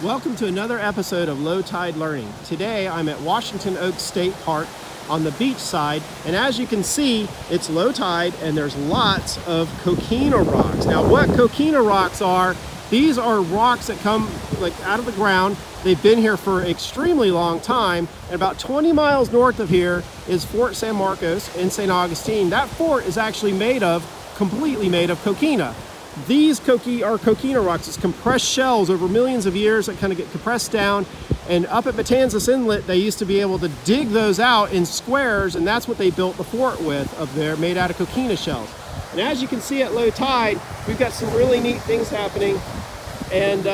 Welcome to another episode of Low Tide Learning. Today I'm at Washington Oaks State Park on the beach side, and as you can see, it's low tide and there's lots of coquina rocks. Now what coquina rocks are, these are rocks that come out of the ground. They've been here for an extremely long time, and about 20 miles north of here is Fort San Marcos in St. Augustine. That fort is actually completely made of coquina. These are coquina rocks. It's compressed shells over millions of years that kind of get compressed down. And up at Matanzas Inlet, they used to be able to dig those out in squares, and that's what they built the fort with up there, made out of coquina shells. And as you can see at low tide, we've got some really neat things happening. And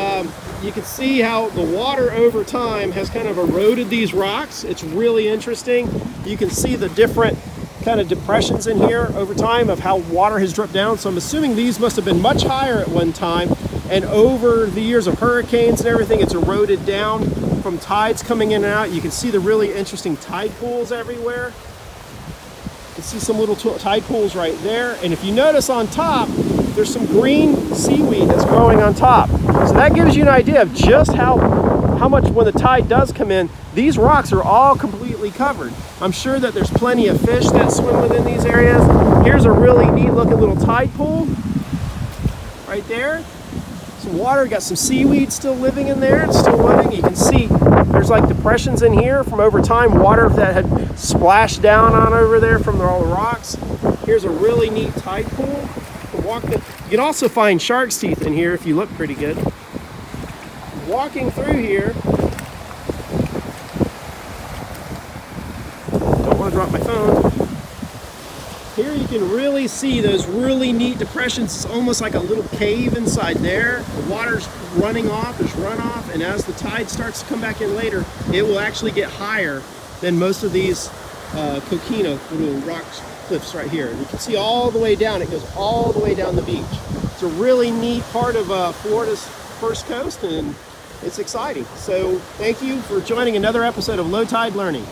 you can see how the water over time has kind of eroded these rocks. It's really interesting. You can see the different kind of depressions in here over time of how water has dripped down. So I'm assuming these must have been much higher at one time, and over the years of hurricanes and everything, it's eroded down from tides coming in and out. You can see the really interesting tide pools everywhere. You can see some little tide pools right there. And if you notice on top, there's some green seaweed that's growing on top. So that gives you an idea of just how much, when the tide does come in, these rocks are all completely covered. I'm sure that there's plenty of fish that swim within these areas. Here's a really neat looking little tide pool right there. Some water, got some seaweed still living in there. It's still living. You can see there's like depressions in here from over time, water that had splashed down on over there from all the rocks. Here's a really neat tide pool. You can also find shark's teeth in here if you look pretty good. Walking through here, don't want to drop my phone. Here you can really see those really neat depressions. It's almost like a little cave inside there. The water's running off, there's runoff, and as the tide starts to come back in later, it will actually get higher than most of these coquina little rock cliffs right here. And you can see all the way down, it goes all the way down the beach. It's a really neat part of Florida's first coast, and it's exciting. So thank you for joining another episode of Low Tide Learning.